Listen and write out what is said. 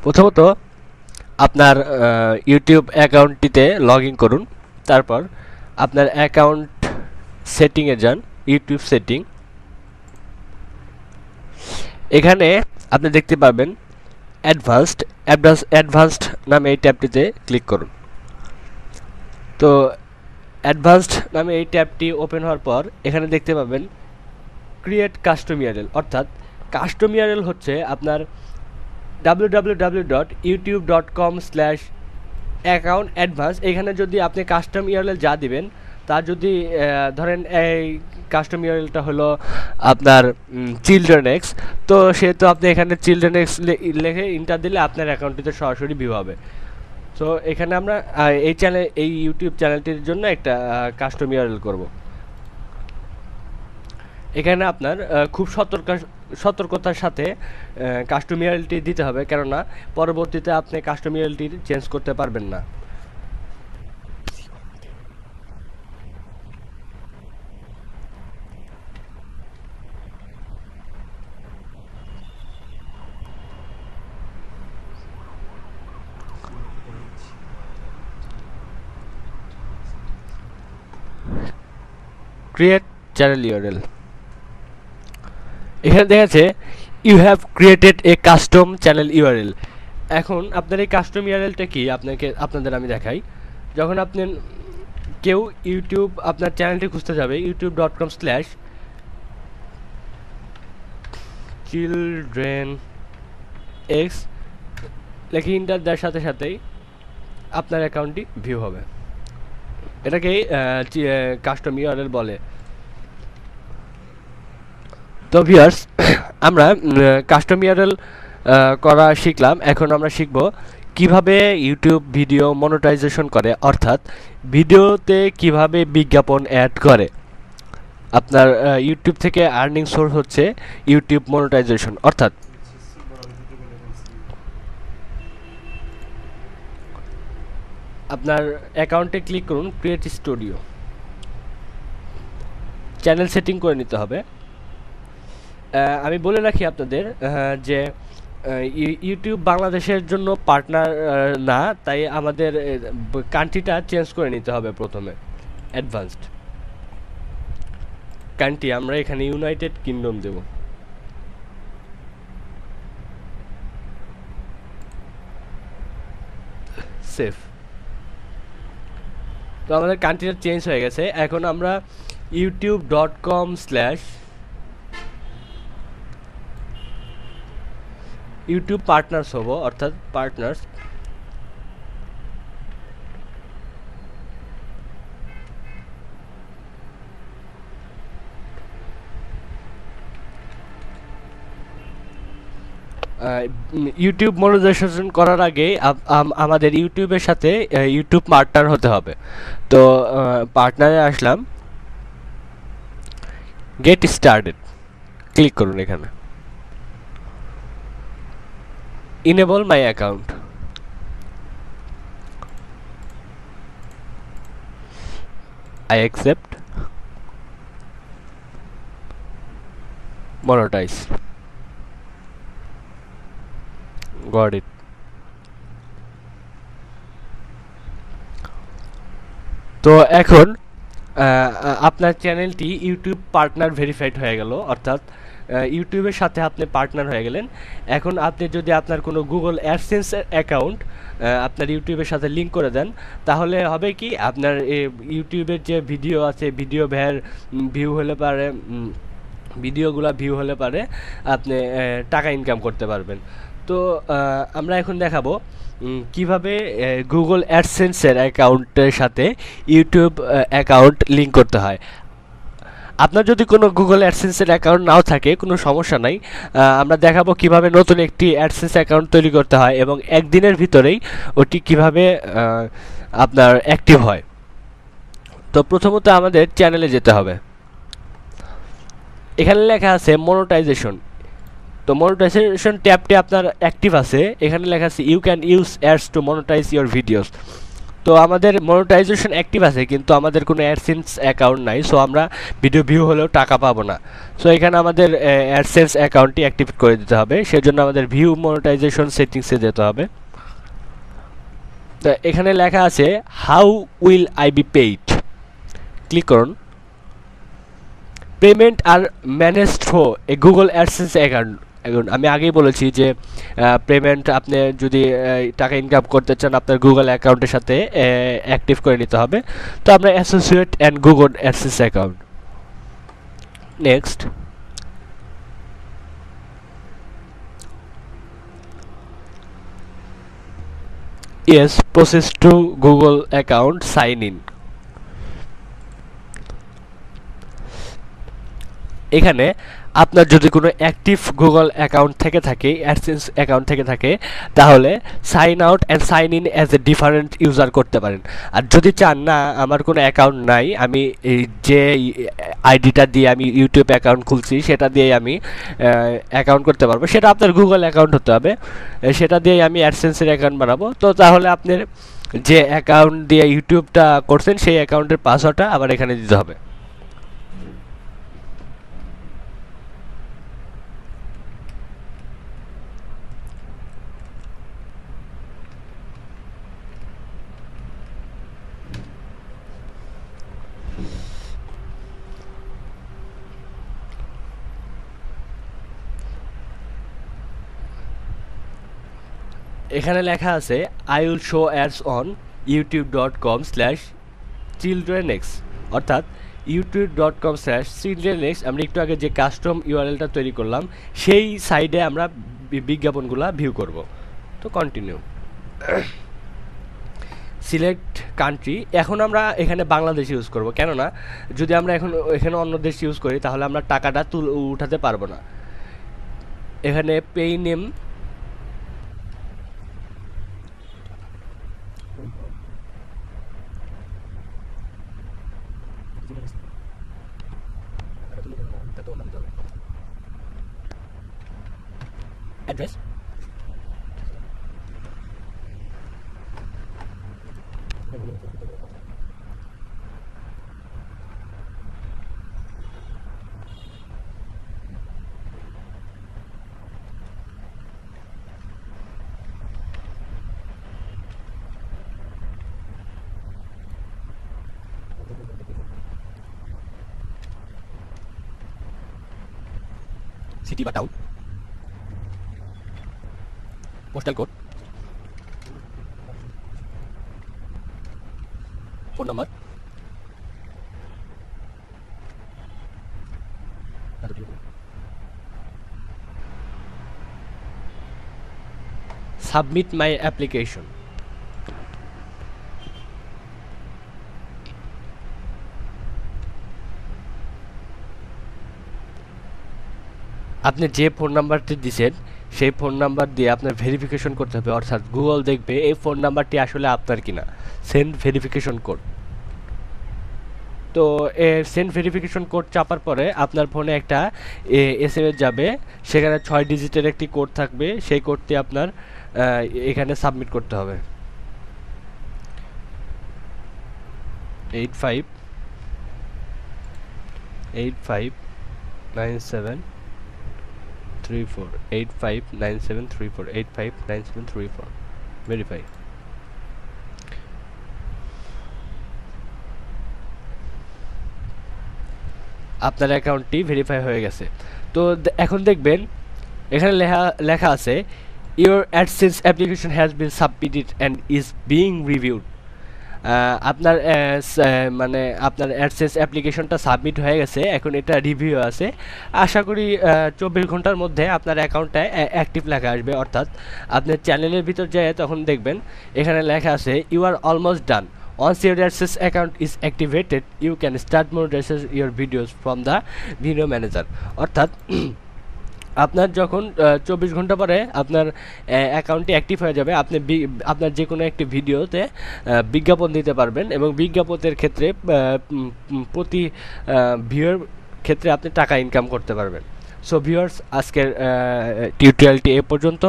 প্রথমত আপনার YouTube অ্যাকাউন্টটিতে log in করুন। তারপর আপনার অ্যাকাউন্ট সেটিংয়ে যান, ইউটিউব সেটিং। এখানে আপনি দেখতে পাবেন অ্যাডভান্সড নামে এই ট্যাবটিতে ক্লিক করুন। তো অ্যাডভান্সড নামে এই ট্যাবটি ওপেন হওয়ার পর এখানে দেখতে পাবেন ক্রিয়েট কাস্টম ইউআরএল, অর্থাৎ কাস্টম ইউআরএল হচ্ছে আপনার www.youtube.com/account-advance। এখানে যদি আপনি কাস্টম ইউআরএল যা দিবেন তা যদি ধরেন এই কাস্টম ইউআরএলটা হলো আপনার চিলড্রেন এক্স, তো সেহেতু আপনি এখানে চিলড্রেন এক্স লিখে ইন্টার দিলে আপনার অ্যাকাউন্টটিতে সরাসরি ভিউ হবে। তো এখানে আমরা এই ইউটিউব চ্যানেলটির জন্য একটা কাস্টম ইউআরএল করব। এখানে আপনার খুব সতর্কতার সাথে কাস্টম ইউআরএলটি দিতে হবে, কেননা পরবর্তীতে আপনি কাস্টম ইউআরএলটি চেঞ্জ করতে পারবেন না। ক্রিয়েট চ্যানেল ইউআরএল, এখানে দেখা যাচ্ছে you have created a custom channel URL. এখন আপনার এই কাস্টম ইউআরএলটা কি আপনাদের আমি দেখাই। যখন আপনি কেউ ইউটিউব আপনার চ্যানেলটি খুঁজতে যাবে, youtube.com/children x লেখে ইন্টার দেওয়ার সাথে সাথেই আপনার অ্যাকাউন্টটি ভিউ হবে। এটাকে কাস্টম ইউআরএল বলে। তো ভিউয়ার্স, আমরা কাস্টম ইউআরএল করা শিখলাম। এখন আমরা শিখব কিভাবে ইউটিউব ভিডিও মনিটাইজেশন করে, অর্থাৎ ভিডিওতে কিভাবে বিজ্ঞাপন অ্যাড করে। আপনার ইউটিউব থেকে আর্নিং সোর্স হচ্ছে ইউটিউব মনিটাইজেশন, অর্থাৎ আপনার অ্যাকাউন্টে ক্লিক করুন, ক্রিয়েট স্টুডিও, চ্যানেল সেটিং করে নিতে হবে। আমি বলে রাখি আপনাদের যে ইউটিউব বাংলাদেশের জন্য পার্টনার না, তাই আমাদের কান্ট্রিটা চেঞ্জ করে নিতে হবে। প্রথমে অ্যাডভান্সড কান্ট্রি, আমরা এখানে ইউনাইটেড কিংডম দেব। সেফ। তো আমাদের কান্ট্রিটা চেঞ্জ হয়ে গেছে। এখন আমরা youtube.com/ইউটিউব পার্টনার্স হব, অর্থাৎ পার্টনার্স। ইউটিউব মনিটাইজেশন করার আগে আমাদের ইউটিউবের সাথে ইউটিউব পার্টনার হতে হবে। তো পার্টনারে আসলাম, গেট স্টার্টেড ক্লিক করুন। এখানে enable my account, I accept, monetize, got it। তো এখন আপনার চ্যানেলটি ইউটিউব পার্টনার ভেরিফাইড হয়ে গেল, অর্থাৎ ইউটিউবের সাথে আপনি পার্টনার হয়ে গেলেন। এখন আপনি যদি আপনার কোনো গুগল অ্যাডসেন্স অ্যাকাউন্ট আপনার ইউটিউবের সাথে লিঙ্ক করে দেন, তাহলে হবে কি আপনার ইউটিউবের যে ভিডিও আছে, ভিউ হলে পারে, ভিডিওগুলো ভিউ হলে পারে আপনি টাকা ইনকাম করতে পারবেন। তো আমরা এখন দেখাবো কিভাবে গুগল অ্যাডসেন্সের অ্যাকাউন্টের সাথে ইউটিউব অ্যাকাউন্ট লিঙ্ক করতে হয়। আপনার যদি কোনো গুগল অ্যাডসেন্সের অ্যাকাউন্ট নাও থাকে, কোনো সমস্যা নাই। আমরা দেখাবো কিভাবে নতুন একটি অ্যাডসেন্স অ্যাকাউন্ট তৈরি করতে হয় এবং একদিনের ভিতরেই ওটি কিভাবে আপনার অ্যাক্টিভ হয়। তো প্রথমত আমাদের চ্যানেলে যেতে হবে। এখানে লেখা আছে মনিটাইজেশন। তো মনিটাইজেশন ট্যাবটি আপনার অ্যাক্টিভ আছে। এখানে লেখা আছে you can use ads to monetise your videos. তো আমাদের মনিটাইজেশন অ্যাক্টিভ আছে কিন্তু আমাদের কোনো অ্যাডসেন্স অ্যাকাউন্ট নাই, সো আমরা ভিডিও ভিউ হলেও টাকা পাবো না। সো এখানে আমাদের অ্যাডসেন্স অ্যাকাউন্টটি অ্যাক্টিভ করে দিতে হবে, সেজন্য আমাদের ভিউ মনিটাইজেশন সেটিংসে যেতে হবে। তো এখানে লেখা আছে how will I be paid, click করুন। Payment are managed through a Google AdSense account. এখন আমি আগেই বলেছি যে পেমেন্ট আপনি যদি টাকা ইনকাম করতে চান আপনার গুগল অ্যাকাউন্টের সাথে অ্যাক্টিভ করে নিতে হবে। তো আমরা associate and Google AdSense account, next. Yes, proceed to Google account, sign in. এখানে আপনার যদি কোনো অ্যাক্টিভ গুগল অ্যাকাউন্ট থেকে থাকে, অ্যাডসেন্স অ্যাকাউন্ট থেকে থাকে, তাহলে sign out and sign in as a different user করতে পারেন। আর যদি চান না আমার কোনো অ্যাকাউন্ট নাই, আমি যে আইডিটা দিয়ে আমি ইউটিউব অ্যাকাউন্ট খুলছি সেটা দিয়েই আমি অ্যাকাউন্ট করতে পারবো, সেটা আপনার গুগল অ্যাকাউন্ট হতে হবে, সেটা দিয়েই আমি অ্যাডসেন্সের অ্যাকাউন্ট বানাবো। তো তাহলে আপনার যে অ্যাকাউন্ট দিয়ে ইউটিউবটা করছেন সেই অ্যাকাউন্টের পাসওয়ার্ডটা আবার এখানে দিতে হবে। এখানে লেখা আছে I will show ads on youtube.com/childrenx, অর্থাৎ youtube.com/childrenx। আমরা একটু আগে যে কাস্টম ইউআরএলটা তৈরি করলাম সেই সাইডে আমরা বিজ্ঞাপনগুলো ভিউ করব। তো কন্টিনিউ, সিলেক্ট কান্ট্রি। এখন আমরা এখানে বাংলাদেশ ইউজ করব, কেননা যদি আমরা এখানে অন্য দেশ ইউজ করি তাহলে আমরা টাকাটা উঠাতে পারবো না। এখানে পে নেম, অ্যাড্রেস, সিটি বা town, postal code, phone number, submit মাই অ্যাপ্লিকেশন। আপনি যে ফোন নাম্বারটি দিয়েছেন সেই ফোন নাম্বার দিয়ে আপনার ভেরিফিকেশন করতে হবে, অর্থাৎ গুগল দেখবে এই ফোন নাম্বারটি আসলে আপনার কিনা। Send verification code. তো সেন্ড ভেরিফিকেশন কোড চাপার পরে আপনার ফোনে একটা এসএমএস যাবে, সেখানে 6 ডিজিটের একটি কোড থাকবে, সেই কোডটি আপনার এখানে সাবমিট করতে হবে। 859734 859734 ভেরিফাই। আপনার অ্যাকাউন্টটি ভেরিফাই হয়ে গেছে। তো এখন দেখবেন এখানে লেখা আছে your AdSense application has been submitted and is being reviewed. আপনার মানে আপনার অ্যাডসেন্স অ্যাপ্লিকেশনটা সাবমিট হয়ে গেছে, এখন এটা রিভিউ আছে। আশা করি 24 ঘন্টার মধ্যে আপনার অ্যাকাউন্টটা অ্যাক্টিভ লেখা আসবে, অর্থাৎ আপনার চ্যানেলের ভিতর যায় তখন দেখবেন এখানে লেখা আছে you are almost done. Once your AdSense account is activated, you can start monetizing your videos from the video manager. অর্থাৎ আপনার যখন 24 ঘন্টা পরে আপনার অ্যাকাউন্টটি অ্যাক্টিভ হয়ে যাবে, আপনি আপনার যে কোনো একটি ভিডিওতে বিজ্ঞাপন দিতে পারবেন এবং বিজ্ঞাপনের ক্ষেত্রে প্রতি ভিউয়ের ক্ষেত্রে আপনি টাকা ইনকাম করতে পারবেন। সো ভিউয়ার্স, আজকের টিউটোরিয়ালটি এ পর্যন্ত।